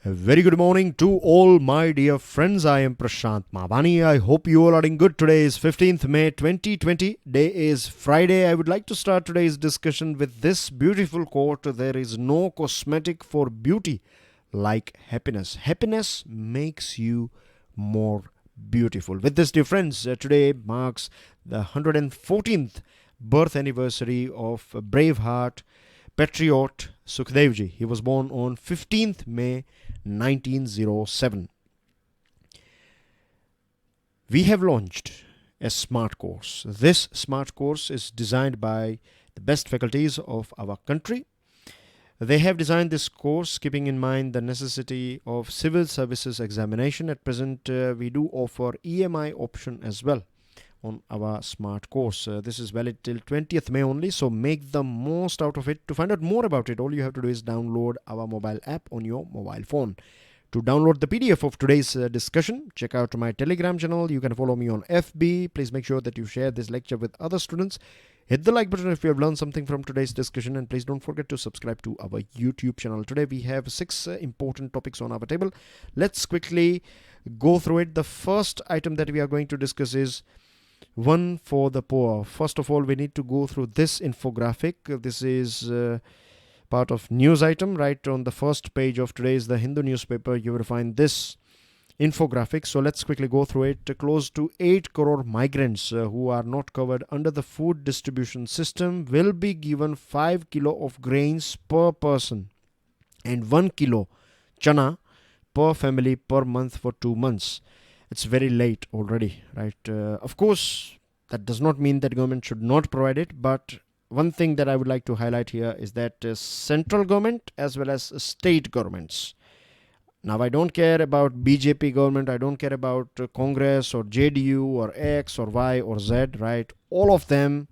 A very good morning to all my dear friends. I am Prashant Mavani. I hope you all are doing good. Today is 15th May 2020. Day is Friday. I would like to start today's discussion with this beautiful quote. There is no cosmetic for beauty like happiness. Happiness makes you more beautiful. With this, dear friends, today marks the 114th birth anniversary of Braveheart patriot Sukhdevji. He was born on 15th May 1907. We have launched a smart course. This smart course is designed by the best faculties of our country. They have designed this course keeping in mind the necessity of Civil Services Examination. At present, we do offer EMI option as well on our smart course. This is valid till 20th May only, so make the most out of it. To find out more about it, all you have to do is download our mobile app on your mobile phone. To download the PDF of today's discussion, check out my Telegram channel. You can follow me on FB. Please make sure that you share this lecture with other students. Hit the like button if you have learned something from today's discussion, and please don't forget to subscribe to our YouTube channel. Today we have 6 important topics on our table. Let's quickly go through it. The first item that we are going to discuss is one for the poor. First of all, we need to go through this infographic. This is part of news item. Right on the first page of today's The Hindu newspaper, you will find this infographic. So let's quickly go through it. Close to 8 crore migrants who are not covered under the food distribution system will be given 5 kilo of grains per person and 1 kilo chana per family per month for 2 months. It's very late already, right? Of course, that does not mean that government should not provide it, but one thing that I would like to highlight here is that central government as well as state governments. Now, I don't care about BJP government, I don't care about Congress or JDU or X or Y or Z, right? All of them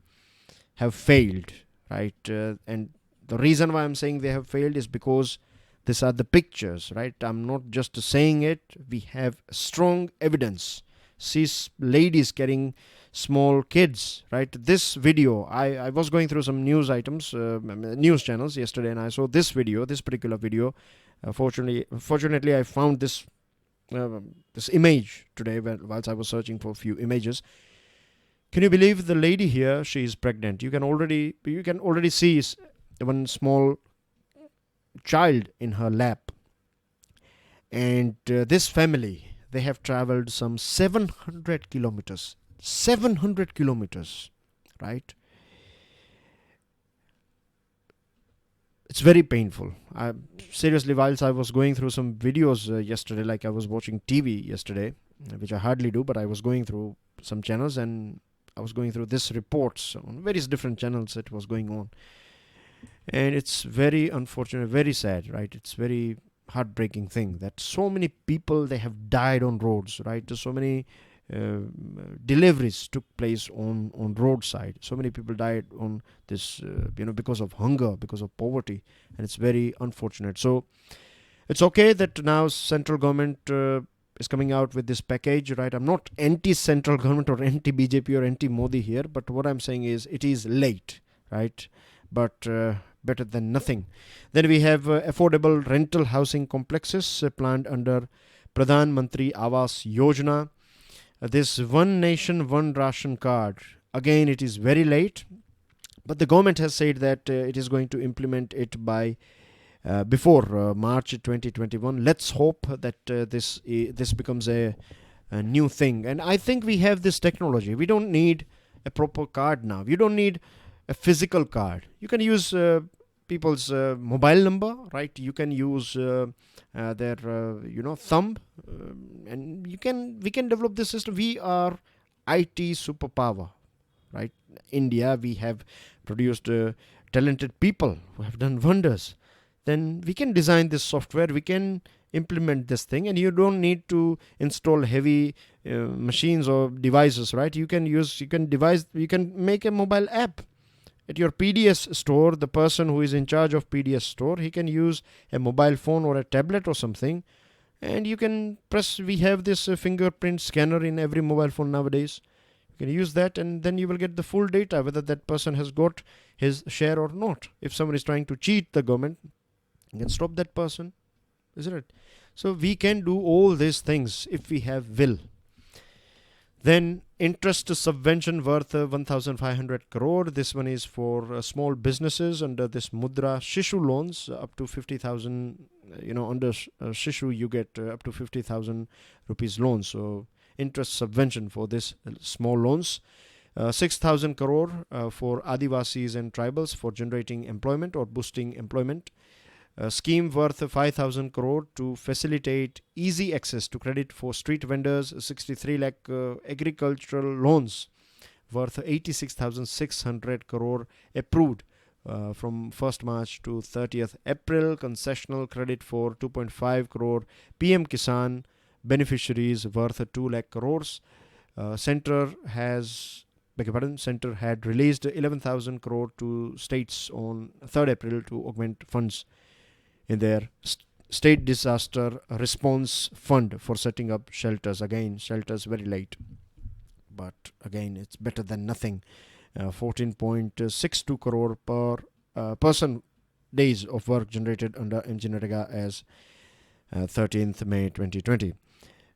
have failed, right? And the reason why I'm saying they have failed is because these are the pictures, right? I'm not just saying it. We have strong evidence. See ladies carrying small kids, right? This video, I was going through some news items, news channels yesterday, and I saw this video, this particular video. Fortunately, I found this image today whilst I was searching for a few images. Can you believe the lady here? She is pregnant. You can already see one small child in her lap, and this family, they have traveled some 700 kilometers, right? It's very painful. Seriously, whilst I was going through some videos yesterday, like I was watching TV yesterday, which I hardly do, but I was going through some channels and I was going through this reports on various different channels that was going on. And it's very unfortunate, very sad, right? It's very heartbreaking thing that so many people, they have died on roads, right? So many deliveries took place on roadside. So many people died on this, because of hunger, because of poverty, and it's very unfortunate. So it's okay that now central government is coming out with this package, right? I'm not anti-central government or anti-BJP or anti-Modi here, but what I'm saying is it is late, right? But better than nothing. Then we have affordable rental housing complexes planned under Pradhan Mantri Awas Yojana. This one nation, one ration card. Again, it is very late, but the government has said that it is going to implement it by before March 2021. Let's hope that this becomes a new thing. And I think we have this technology. We don't need a proper card now. You don't need a physical card. You can use people's mobile number, right? You can use their thumb, and we can develop this system. We are IT superpower, right? India, we have produced talented people who have done wonders. Then we can design this software, we can implement this thing, and you don't need to install heavy machines or devices, right? You can make a mobile app. At your PDS store, the person who is in charge of PDS store, he can use a mobile phone or a tablet or something, and you can press. We have this fingerprint scanner in every mobile phone nowadays. You can use that, and then you will get the full data, whether that person has got his share or not. If someone is trying to cheat the government, you can stop that person. isn't it? So we can do all these things if we have will. Then interest subvention worth 1,500 crore. This one is for small businesses under this Mudra Shishu loans up to 50,000. Under Shishu you get up to 50,000 rupees loans. So interest subvention for this small loans. 6,000 crore for Adivasis and tribals for generating employment or boosting employment. A scheme worth 5,000 crore to facilitate easy access to credit for street vendors. 63 lakh agricultural loans worth 86,600 crore approved from 1st March to 30th April. Concessional credit for 2.5 crore PM Kisan beneficiaries worth 2 lakh crores. Centre had released 11,000 crore to states on 3rd April to augment funds in their state disaster response fund for setting up shelters. Again, shelters very late, but again it's better than nothing. 14.62 crore per person days of work generated under MGNREGA as 13th May 2020.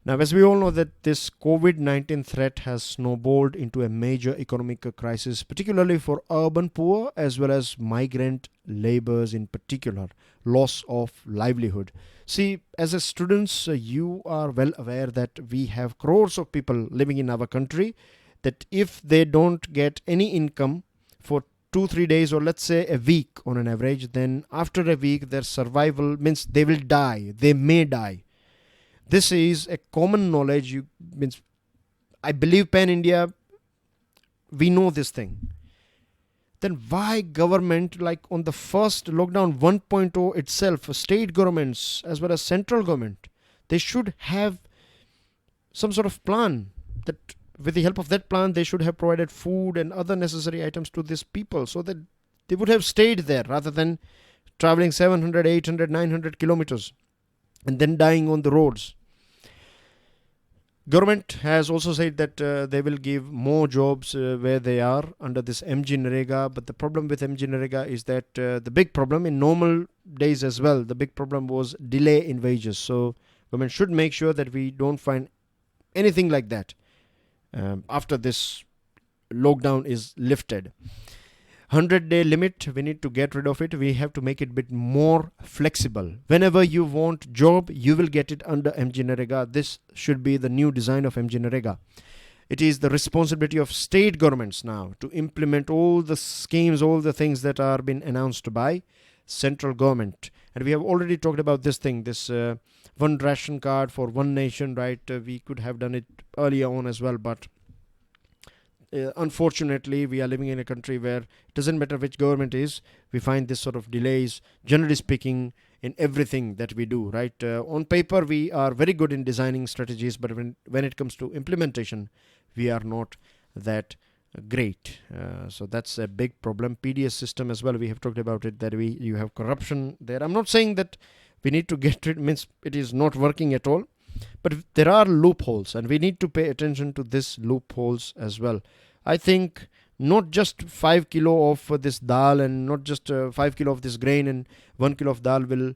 Now, as we all know that this COVID-19 threat has snowballed into a major economic crisis, particularly for urban poor as well as migrant laborers in particular, loss of livelihood. See, as a students, you are well aware that we have crores of people living in our country, that if they don't get any income for 2-3 days, or let's say a week on an average, then after a week their survival means they will die, they may die. This is a common knowledge. I believe Pan India, we know this thing. Then why government, like on the first lockdown 1.0 itself, state governments as well as central government, they should have some sort of plan, that with the help of that plan they should have provided food and other necessary items to these people, so that they would have stayed there rather than traveling 700, 800, 900 kilometers and then dying on the roads. Government has also said that they will give more jobs where they are under this MGNREGA, but the problem with MGNREGA is that the big problem in normal days as well, the big problem was delay in wages. So government should make sure that we don't find anything like that after this lockdown is lifted. 100-day limit, we need to get rid of it. We have to make it a bit more flexible. Whenever you want job, you will get it under MGNREGA. This should be the new design of MGNREGA. It is the responsibility of state governments now to implement all the schemes, all the things that are being announced by central government. And we have already talked about this thing, this one ration card for one nation, right? We could have done it earlier on as well, but unfortunately, we are living in a country where it doesn't matter which government is, we find this sort of delays, generally speaking, in everything that we do, right? On paper, we are very good in designing strategies, but when it comes to implementation, we are not that great. So that's a big problem. PDS system as well, we have talked about it, that you have corruption there. I'm not saying that we need to get rid, means it is not working at all. But there are loopholes, and we need to pay attention to these loopholes as well. I think not just 5 kilo of this dal and not just 5 kilo of this grain and 1 kilo of dal will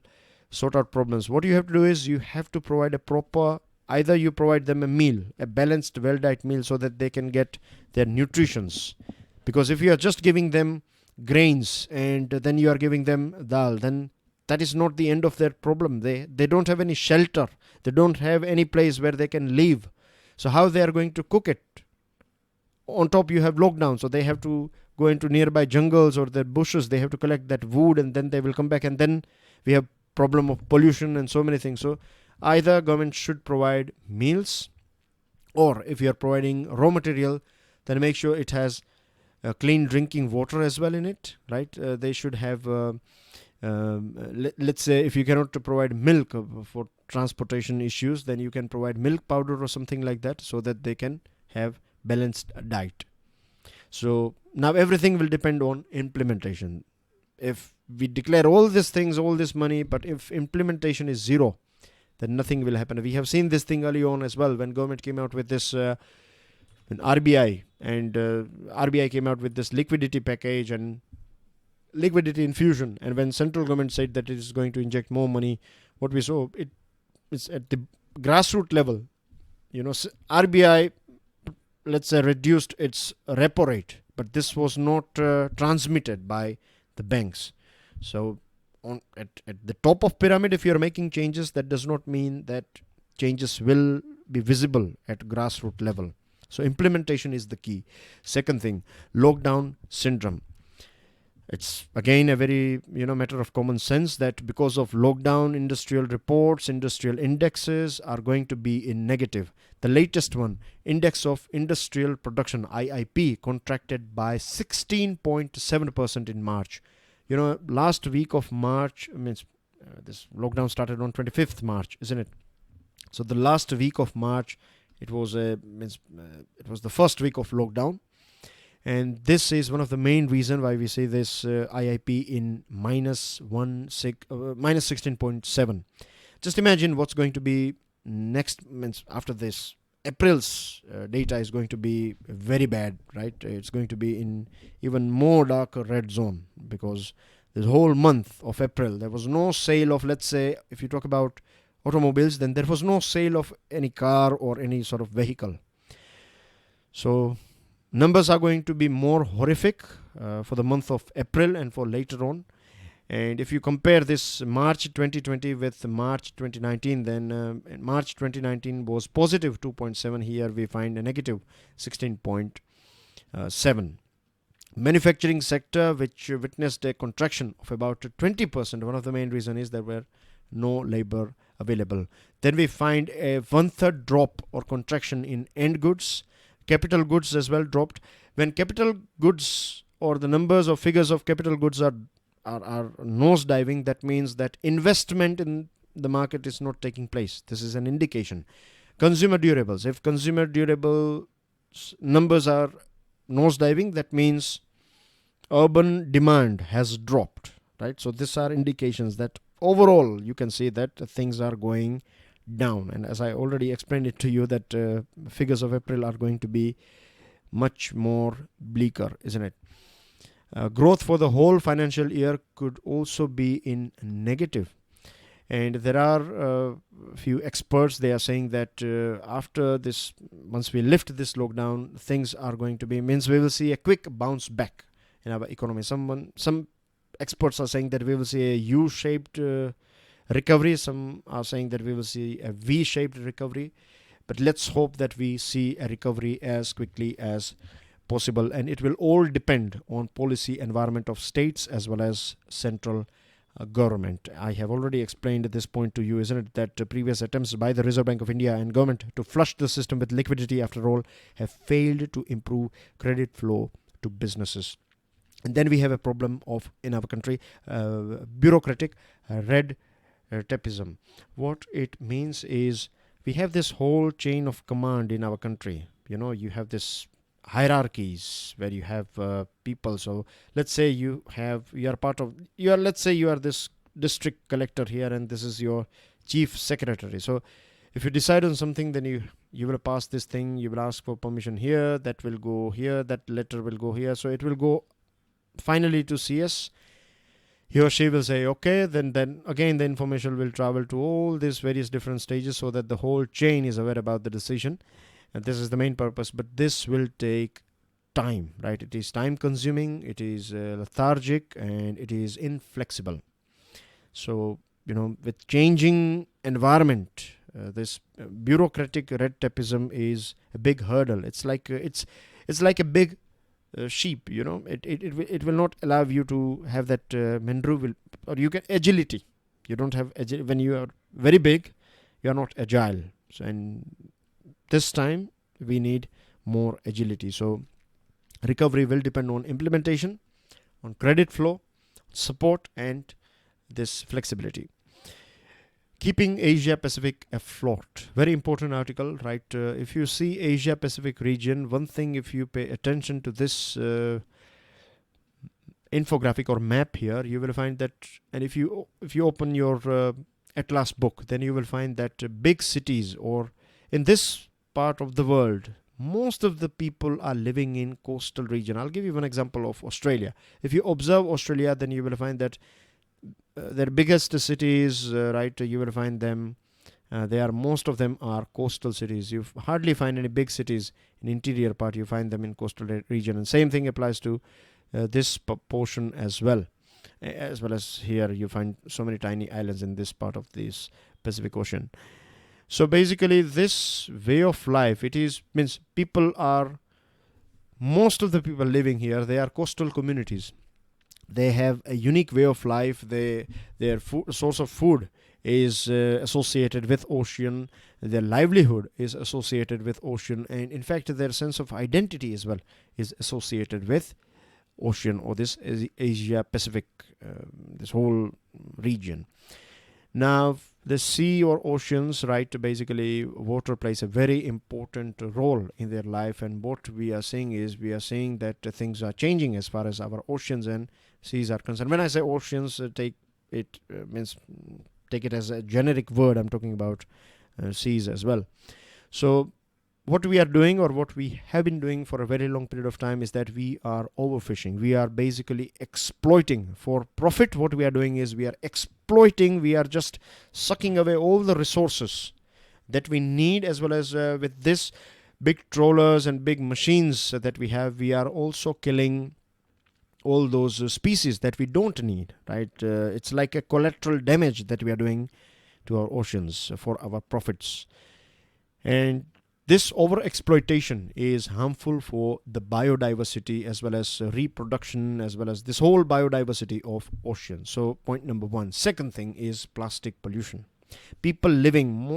sort out problems. What you have to do is you have to provide a proper, either you provide them a meal, a balanced, well-diet meal, so that they can get their nutritions. Because if you are just giving them grains and then you are giving them dal, then that is not the end of their problem. They don't have any shelter. They don't have any place where they can live. So how they are going to cook it? On top you have lockdown, so they have to go into nearby jungles or the bushes. They have to collect that wood and then they will come back. And then we have problem of pollution and so many things. So either government should provide meals, or if you are providing raw material, then make sure it has clean drinking water as well in it, right? They should have... let's say if you cannot provide milk for transportation issues, then you can provide milk powder or something like that, so that they can have balanced diet. So now everything will depend on implementation. If we declare all these things, all this money, but if implementation is zero, then nothing will happen. We have seen this thing early on as well, when government came out with this RBI, and RBI came out with this liquidity package and liquidity infusion, and when central government said that it is going to inject more money, what we saw, it's at the grassroots level. RBI, let's say, reduced its repo rate, but this was not transmitted by the banks. So at the top of pyramid, if you're making changes, that does not mean that changes will be visible at grassroots level. So implementation is the key. Second thing, lockdown syndrome. It's again a very matter of common sense that because of lockdown, industrial reports, industrial indexes are going to be in negative. The latest one, index of industrial production, IIP, contracted by 16.7% in March. Last week of March means this lockdown started on 25th March, isn't it? So the last week of March, it was the first week of lockdown. And this is one of the main reasons why we see this IIP in minus 16.7. Just imagine what's going to be next, means after this. April's data is going to be very bad, right? It's going to be in even more darker red zone, because this whole month of April, there was no sale of, let's say, if you talk about automobiles, then there was no sale of any car or any sort of vehicle. So numbers are going to be more horrific for the month of April and for later on. And if you compare this March 2020 with March 2019, then March 2019 was positive 2.7. Here we find a negative 16.7. Manufacturing sector, which witnessed a contraction of about 20%. One of the main reasons is there were no labor available. Then we find a 1/3 drop or contraction in end goods. Capital goods as well dropped. When capital goods or the numbers or figures of capital goods are nosediving, that means that investment in the market is not taking place. This is an indication. Consumer durables. If consumer durable numbers are nosediving, that means urban demand has dropped, right? So these are indications that overall you can see that things are going down. And as I already explained it to you, that figures of April are going to be much more bleaker, isn't it? Growth for the whole financial year could also be in negative. And there are a few experts, they are saying that after this, once we lift this lockdown, things are going to be, means we will see a quick bounce back in our economy. Some experts are saying that we will see a U-shaped recovery. Some are saying that we will see a V-shaped recovery. But let's hope that we see a recovery as quickly as possible. And it will all depend on policy environment of states as well as central government. I have already explained this point to you, isn't it, that previous attempts by the Reserve Bank of India and government to flush the system with liquidity, after all, have failed to improve credit flow to businesses. And then we have a problem of, in our country, bureaucratic red tapeism. What it means is we have this whole chain of command in our country. You have this hierarchies where you have people. So let's say you are this district collector here, and this is your chief secretary. So if you decide on something, then you will pass this thing, you will ask for permission here, that will go here, that letter will go here. So it will go finally to CS. He or she will say okay, then again the information will travel to all these various different stages, so that the whole chain is aware about the decision. And this is the main purpose, but this will take time, right? It is time consuming, it is lethargic, and it is inflexible. So, with changing environment, this bureaucratic red tapeism is a big hurdle. It's like a big sheep, it will not allow you to have that or you get agility. You don't have agility. When you are very big, you are not agile. So, and this time we need more agility. So recovery will depend on implementation, on credit flow, support, and this flexibility. Keeping Asia Pacific afloat. Very important article, right? If you see Asia Pacific region, one thing, if you pay attention to this infographic or map here, you will find that, and if you open your Atlas book, then you will find that big cities, or in this part of the world, most of the people are living in coastal region. I'll give you one example of Australia. If you observe Australia, then you will find that their biggest cities, right, you will find them. Most of them are coastal cities. You hardly find any big cities in interior part. You find them in coastal region, and same thing applies to this portion as well. As well as here, you find so many tiny islands in this part of this Pacific Ocean. So basically, this way of life, means most of the people living here, they are coastal communities. They have a unique way of life. Their source of food is associated with ocean. Their livelihood is associated with ocean, and in fact their sense of identity as well is associated with ocean, or this Asia Pacific, this whole region. Now the sea or oceans, right, basically water plays a very important role in their life, and what we are saying that things are changing as far as our oceans and seas are concerned. When I say oceans, take it as a generic word. I'm talking about seas as well. So what we are doing, or what we have been doing for a very long period of time, is that we are overfishing. We are basically exploiting for profit. What we are doing is we are exploiting. We are just sucking away all the resources that we need, as well as with this big trawlers and big machines that we have, we are also killing all those species that we don't need, right? It's like a collateral damage that we are doing to our oceans for our profits. And this overexploitation is harmful for the biodiversity, as well as reproduction, as well as this whole biodiversity of oceans. So point number one. Second thing is plastic pollution.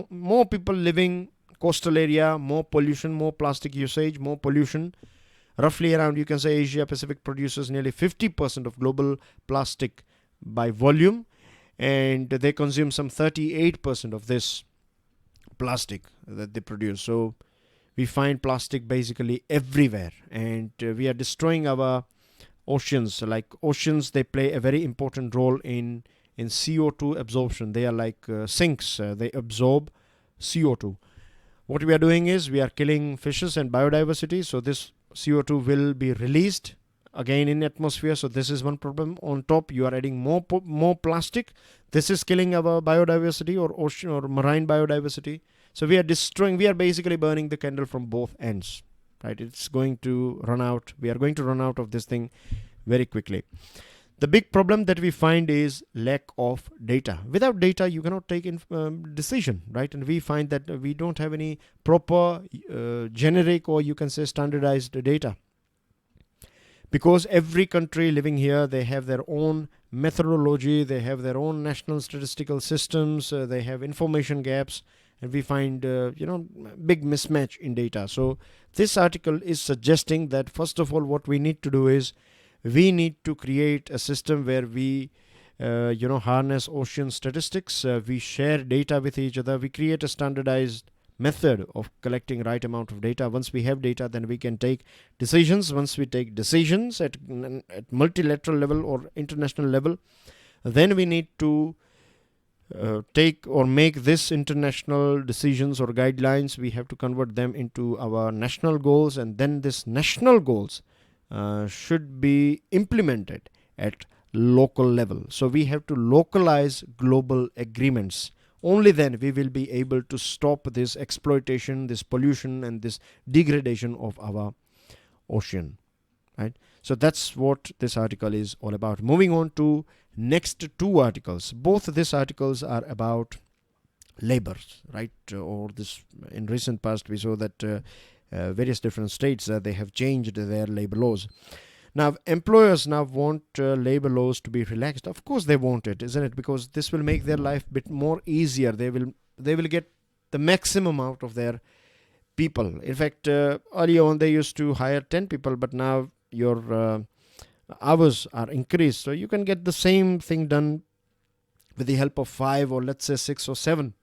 More people living coastal area, more pollution, more plastic usage, more pollution. Roughly around, you can say, Asia Pacific produces nearly 50% of global plastic by volume, and they consume some 38% of this plastic that they produce. So we find plastic basically everywhere, and we are destroying our oceans. Like oceans, they play a very important role in CO2 absorption. They are like sinks. They absorb CO2. What we are doing is we are killing fishes and biodiversity, so this CO2 will be released again in atmosphere. So this is one problem. On top, you are adding more plastic. This is killing our biodiversity, or ocean or marine biodiversity. So we are basically burning the candle from both ends, right? It's going to run out. We are going to run out of this thing very quickly. The big problem that we find is lack of data. Without data, you cannot take decision, right? And we find that we don't have any proper generic, or you can say standardized data. Because every country living here, they have their own methodology, they have their own national statistical systems, they have information gaps, and we find big mismatch in data. So this article is suggesting that, first of all, what we need to do is we need to create a system where we harness ocean statistics, we share data with each other, we create a standardized method of collecting right amount of data. Once we have data, then we can take decisions. Once we take decisions at multilateral level or international level, then we need to take or make this international decisions or guidelines. We have to convert them into our national goals, and then this national goals should be implemented at local level. So we have to localize global agreements. Only then we will be able to stop this exploitation, this pollution, and this degradation of our ocean, right? So that's what this article is all about. Moving on to next two articles. Both these articles are about labor, right? Or this, in recent past, we saw that various different states, they have changed their labor laws. Now, employers now want labor laws to be relaxed. Of course, they want it, isn't it? Because this will make their life a bit more easier. They will get the maximum out of their people. In fact, earlier on they used to hire 10 people, but now your hours are increased, so you can get the same thing done with the help of 5, or let's say 6 or 7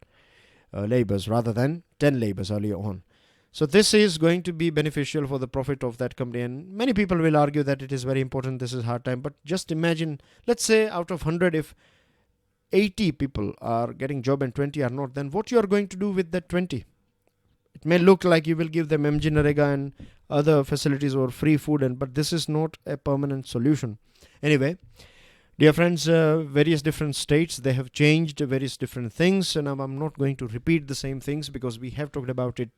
laborers rather than 10 laborers earlier on. So this is going to be beneficial for the profit of that company, and many people will argue that it is very important, this is hard time. But just imagine, let's say out of 100, if 80 people are getting job and 20 are not, then what you are going to do with that 20? It may look like you will give them MG Narega and other facilities or free food, but this is not a permanent solution. Anyway, Dear friends, various different states, they have changed various different things, and I'm not going to repeat the same things because we have talked about it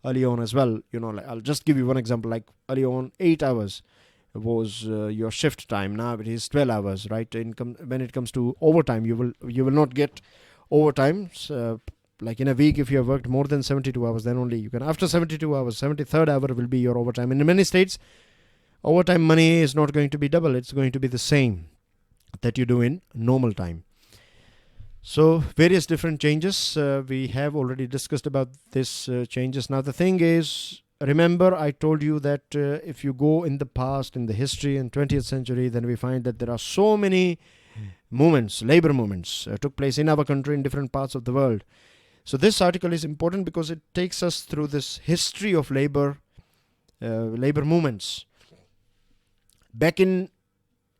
early on as well. Like, I'll just give you one example. Like early on, 8 hours was your shift time. Now it is 12 hours, right? When it comes to overtime, you will not get overtime. Like in a week, if you have worked more than 72 hours, then only you can. After 72 hours, 73rd hour will be your overtime. In many states, overtime money is not going to be double. It's going to be the same that you do in normal time. So various different changes. We have already discussed about this changes. Now the thing is, remember I told you that if you go in the past, in the history in 20th century, then we find that there are so many movements, labor movements took place in our country, in different parts of the world. So this article is important because it takes us through this history of labor movements. Back in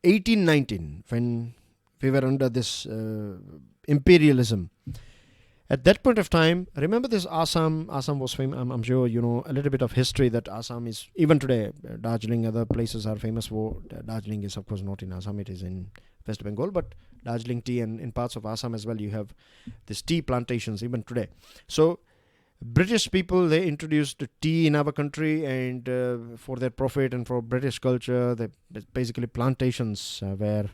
1819, when we were under this imperialism, at that point of time, remember this Assam was famous. I'm sure you know a little bit of history that Assam is, even today, Darjeeling, other places are famous for. Darjeeling is of course not in Assam, it is in West Bengal, but Darjeeling tea, and in parts of Assam as well, you have this tea plantations even today. So British people, they introduced tea in our country, and for their profit and for British culture, basically plantations were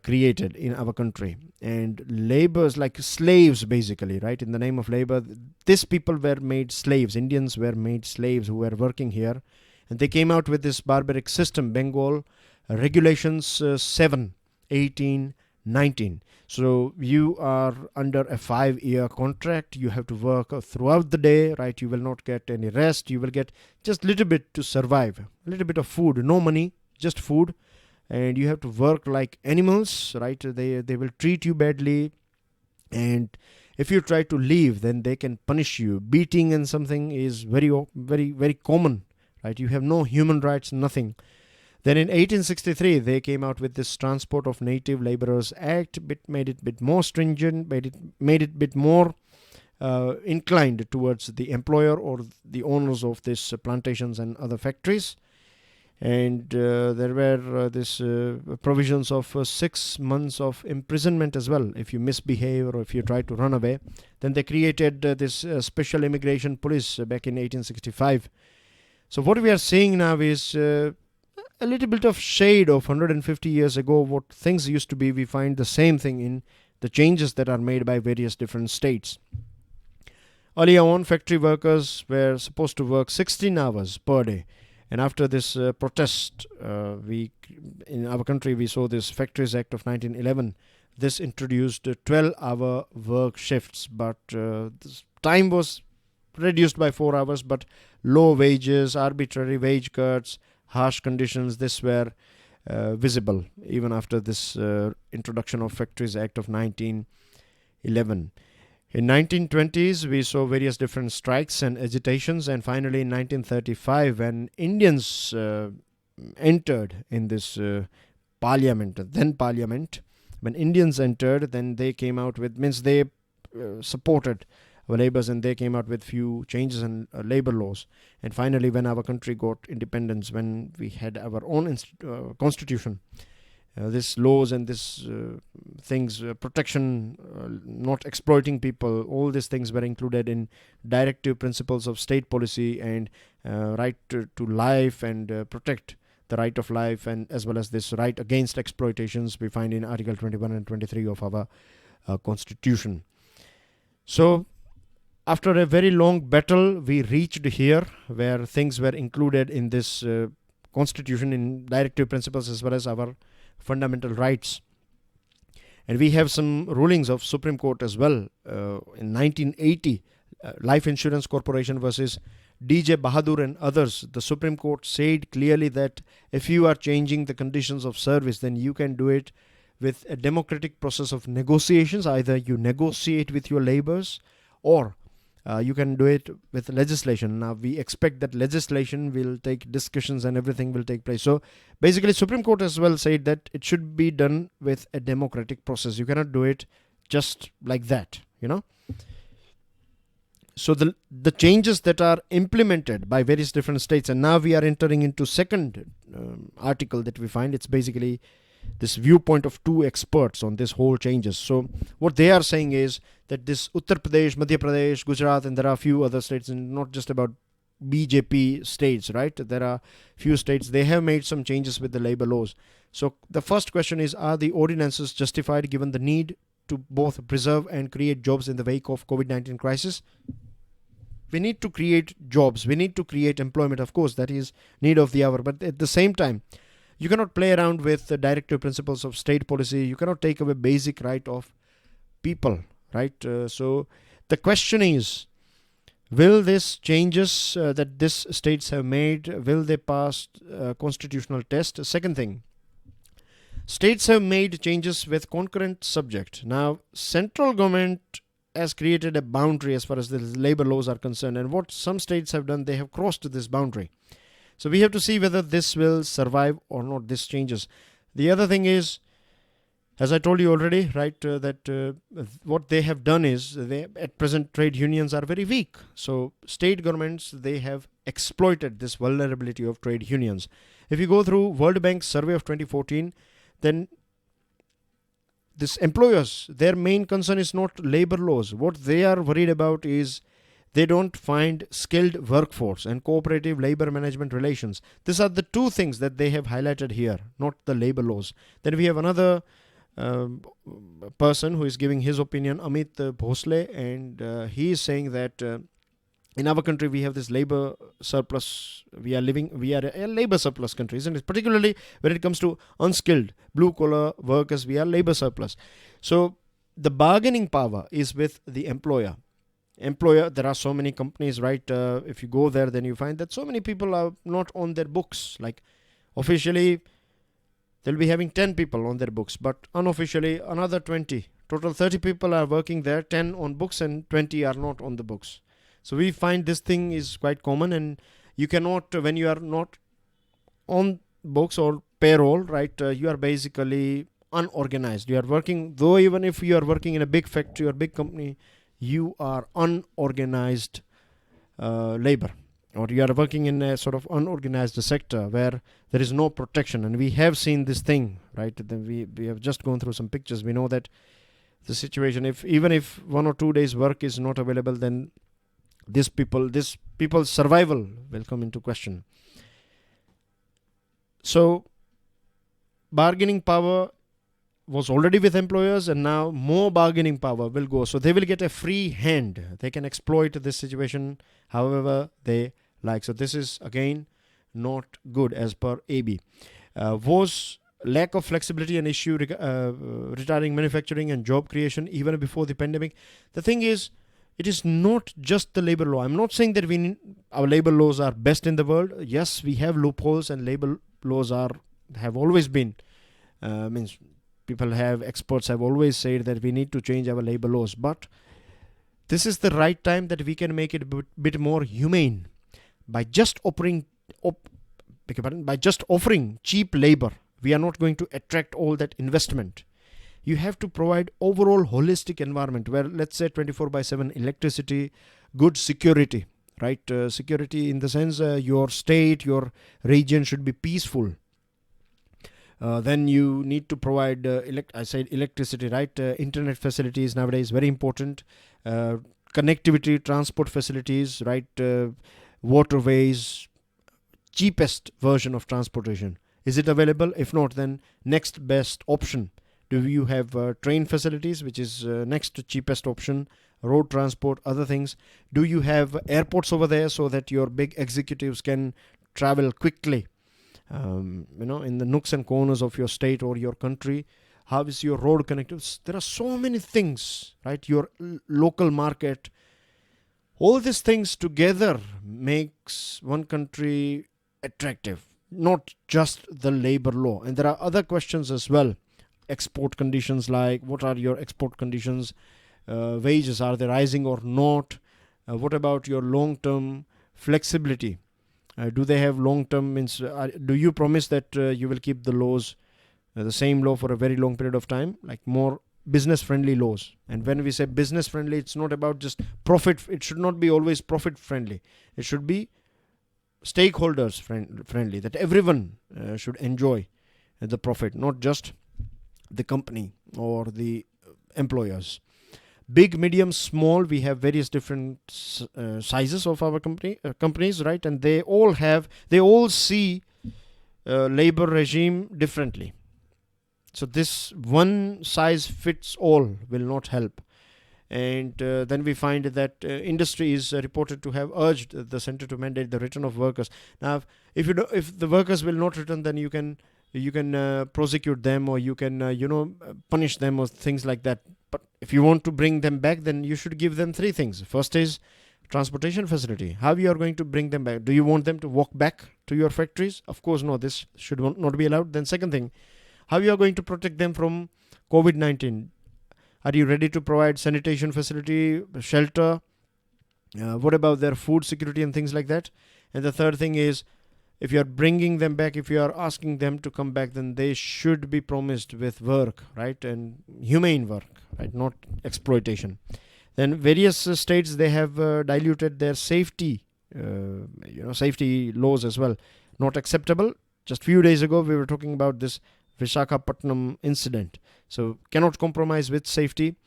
created in our country, and laborers, like slaves basically, right? In the name of labor, these people were made slaves. Indians were made slaves who were working here, and they came out with this barbaric system, Bengal Regulations VII, 1819. So you are under a 5-year contract. You have to work throughout the day, right? You will not get any rest. You will get just a little bit to survive, a little bit of food, no money, just food. And you have to work like animals, right? They will treat you badly. And if you try to leave, then they can punish you. Beating and something is very, very, very common, right? You have no human rights, nothing. Then in 1863, they came out with this Transport of Native Laborers Act, made it a bit more stringent, made it a bit more inclined towards the employer or the owners of these plantations and other factories. And there were this provisions of 6 months of imprisonment as well if you misbehave or if you try to run away. Then they created this special immigration police back in 1865. So what we are seeing now is a little bit of shade of 150 years ago. What things used to be, we find the same thing in the changes that are made by various different states. Earlier on, factory workers were supposed to work 16 hours per day. And after this protest, in our country, we saw this Factories Act of 1911. This introduced 12-hour work shifts, but this time was reduced by 4 hours, but low wages, arbitrary wage cuts, harsh conditions, this were visible even after this introduction of Factories Act of 1911. In 1920s, we saw various different strikes and agitations, and finally in 1935, when Indians entered in this parliament, when Indians entered, then they came out with, means they supported our labours, and they came out with few changes in labour laws. And finally, when our country got independence, when we had our own constitution, this laws and this things, protection, not exploiting people, all these things were included in directive principles of state policy, and right to life, and protect the right of life, and as well as this right against exploitations we find in Article 21 and 23 of our constitution. So after a very long battle, we reached here where things were included in this constitution, in directive principles as well as our fundamental rights. And we have some rulings of Supreme Court as well. In 1980, Life Insurance Corporation versus DJ Bahadur and others, the Supreme Court said clearly that if you are changing the conditions of service, then you can do it with a democratic process of negotiations. Either you negotiate with your labours, or you can do it with legislation. Now we expect that legislation will take discussions and everything will take place. So basically Supreme Court as well said that it should be done with a democratic process. You cannot do it just like that, you know. So the changes that are implemented by various different states, and now we are entering into second article that we find. It's basically this viewpoint of two experts on this whole changes. So what they are saying is that this Uttar Pradesh, Madhya Pradesh, Gujarat, and there are a few other states, and not just about BJP states, right? There are few states, they have made some changes with the labor laws. So the first question is, are the ordinances justified given the need to both preserve and create jobs in the wake of COVID-19 crisis? We need to create jobs. We need to create employment. Of course, that is need of the hour. But at the same time, you cannot play around with the directive principles of state policy. You cannot take away basic right of people, right? So the question is, will these changes that these states have made, will they pass constitutional test? Second thing, states have made changes with concurrent subject. Now, central government has created a boundary as far as the labor laws are concerned, and what some states have done, they have crossed this boundary. So we have to see whether this will survive or not, this changes. The other thing is, as I told you already, right, that what they have done is, at present trade unions are very weak. So state governments, they have exploited this vulnerability of trade unions. If you go through World Bank's survey of 2014, then this employers, their main concern is not labor laws. What they are worried about is they don't find skilled workforce and cooperative labor management relations. These are the two things that they have highlighted here, not the labor laws. Then we have another person who is giving his opinion, Amit Bhosle, and he is saying that in our country we have this labor surplus. We are a labor surplus country, isn't it? Particularly when it comes to unskilled blue collar workers, we are labor surplus. So the bargaining power is with the employer. There are so many companies, right? If you go there, then you find that so many people are not on their books. Like officially they'll be having 10 people on their books, but unofficially another 20. Total 30 people are working there, 10 on books and 20 are not on the books. So we find this thing is quite common, and you cannot, when you are not on books or payroll, right, you are basically unorganized. You are working, though even if you are working in a big factory or big company, you are unorganized labor, or you are working in a sort of unorganized sector where there is no protection. And we have seen this thing, right? We have just gone through some pictures. We know that the situation, even if 1 or 2 days work is not available, then this people's survival will come into question. So bargaining power was already with employers, and now more bargaining power will go. So they will get a free hand. They can exploit this situation however they like. So this is again not good as per AB. Was lack of flexibility an issue regarding manufacturing and job creation even before the pandemic? The thing is, it is not just the labor law. I'm not saying that our labor laws are best in the world. Yes, we have loopholes, and labor laws have always been, experts have always said that we need to change our labor laws. But this is the right time that we can make it a bit more humane by just offering cheap labor. We are not going to attract all that investment. You have to provide overall holistic environment where, let's say, 24/7 electricity, good security, right? Security in the sense your state, your region should be peaceful. Then you need to provide electricity, right? Internet facilities nowadays very important. Connectivity, transport facilities, right? Waterways, cheapest version of transportation. Is it available? If not, then next best option. Do you have train facilities, which is next to cheapest option, road transport, other things? Do you have airports over there so that your big executives can travel quickly, in the nooks and corners of your state or your country? How is your road connectivity? There are so many things, right? Your local market. All these things together makes one country attractive, not just the labor law. And there are other questions as well. Export conditions, like what are your export conditions? Wages, are they rising or not? What about your long-term flexibility? Do they have long-term, do you promise that you will keep the laws, the same law for a very long period of time, like more business-friendly laws? And when we say business-friendly, it's not about just profit. It should not be always profit-friendly. It should be stakeholders friendly, that everyone should enjoy. the profit, not just the company or the employers. Big, medium, small, we have various different sizes of our companies, right? And they all see labor regime differently. So this one size fits all will not help. And then we find that industry is reported to have urged the center to mandate the return of workers. Now, if the workers will not return, then you can prosecute them, or you can punish them, or things like that. But if you want to bring them back, then you should give them three things. First is transportation facility. How you are going to bring them back? Do you want them to walk back to your factories? Of course, no. This should not be allowed. Then second thing, how you are going to protect them from COVID-19? Are you ready to provide sanitation facility, shelter? What about their food security and things like that? And the third thing is, if you are bringing them back, if you are asking them to come back, then they should be promised with work, right? And humane work, right? Not exploitation. Then various states, they have diluted their safety laws as well. Not acceptable. Just few days ago, we were talking about this Visakhapatnam incident. So cannot compromise with safety.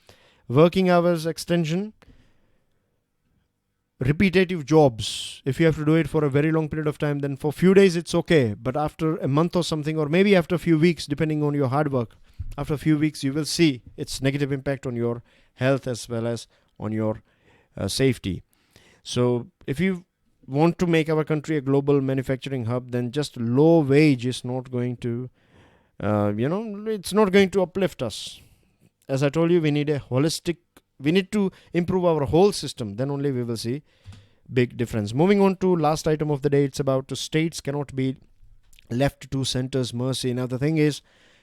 Working hours extension. Repetitive jobs. If you have to do it for a very long period of time, then for few days it's okay. But after a month or something, or maybe after a few weeks, depending on your hard work, after a few weeks, you will see its negative impact on your health as well as on your safety. So if you want to make our country a global manufacturing hub, then just low wage is not going to, it's not going to uplift us. As I told you, we need to improve our whole system. Then only we will see big difference. Moving on to last item of the day, it's about states cannot be left to center's mercy. Now the thing is,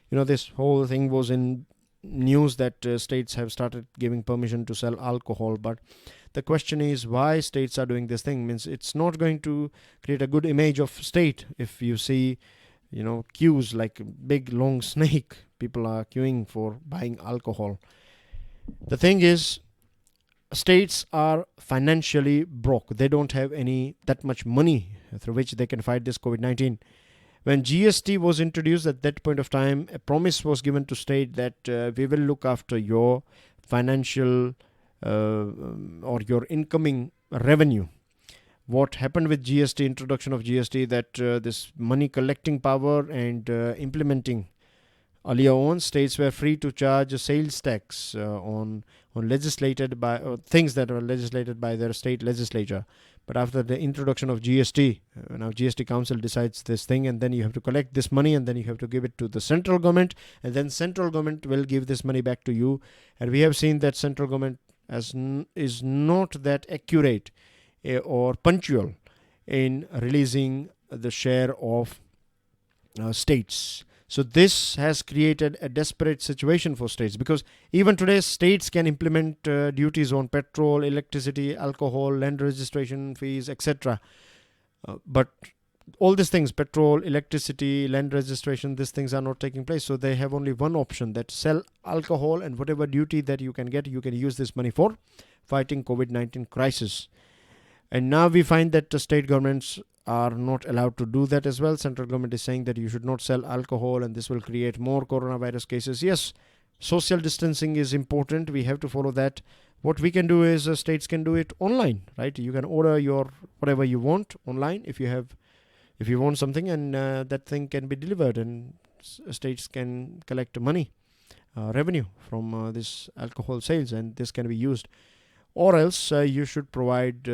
this whole thing was in news that states have started giving permission to sell alcohol. But the question is, why states are doing this thing? Means it's not going to create a good image of state. If you see, queues like big long snake, people are queuing for buying alcohol. The thing is, states are financially broke. They don't have that much money through which they can fight this COVID-19. When GST was introduced, at that point of time, a promise was given to state that we will look after your financial or your incoming revenue. What happened with GST, introduction of GST, that this money collecting power and implementing, earlier on, states were free to charge a sales tax on legislated by things that were legislated by their state legislature. But after the introduction of GST, now GST Council decides this thing, and then you have to collect this money, and then you have to give it to the central government, and then central government will give this money back to you. And we have seen that central government is not that accurate or punctual in releasing the share of states. So this has created a desperate situation for states, because even today states can implement duties on petrol, electricity, alcohol, land registration fees, etc. But all these things, petrol, electricity, land registration, these things are not taking place. So they have only one option, that sell alcohol, and whatever duty that you can get, you can use this money for fighting COVID-19 crisis. And now we find that the state governments are not allowed to do that as well. Central government is saying that you should not sell alcohol, and this will create more coronavirus cases. Yes, social distancing is important. We have to follow that. What we can do is states can do it online, right? You can order your whatever you want online if you want something, and that thing can be delivered, and states can collect money, revenue from this alcohol sales, and this can be used. Or else you should provide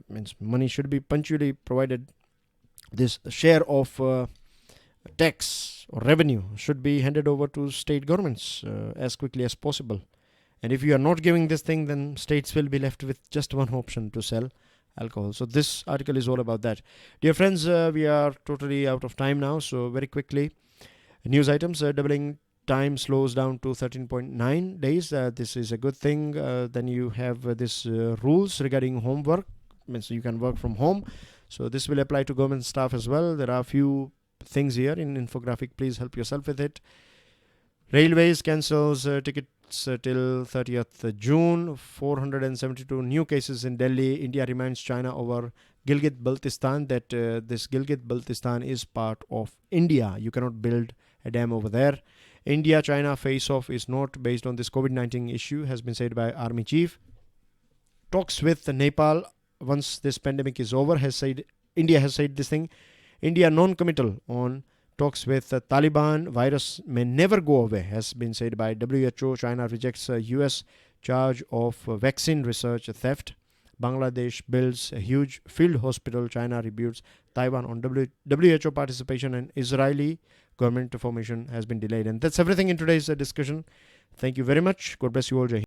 means money should be punctually provided. This share of tax or revenue should be handed over to state governments as quickly as possible. And if you are not giving this thing, then states will be left with just one option, to sell alcohol. So this article is all about that. Dear friends, we are totally out of time now. So very quickly, news items. Doubling time slows down to 13.9 days. This is a good thing. Then you have this rules regarding homework, means you can work from home. So this will apply to government staff as well. There are a few things here in infographic. Please help yourself with it. Railways cancels ticket It's till 30th June. 472 new cases in Delhi. India reminds China over Gilgit-Baltistan that this Gilgit-Baltistan is part of India. You cannot build a dam over there. India-China face-off is not based on this COVID-19 issue, has been said by Army Chief. Talks with Nepal once this pandemic is over, India has said this thing. India non-committal on talks with Taliban. Virus may never go away, has been said by WHO. China rejects US charge of vaccine research theft. Bangladesh builds a huge field hospital. China rebukes Taiwan on WHO participation, and Israeli government formation has been delayed. And that's everything in today's discussion. Thank you very much. God bless you all. Jai Hind.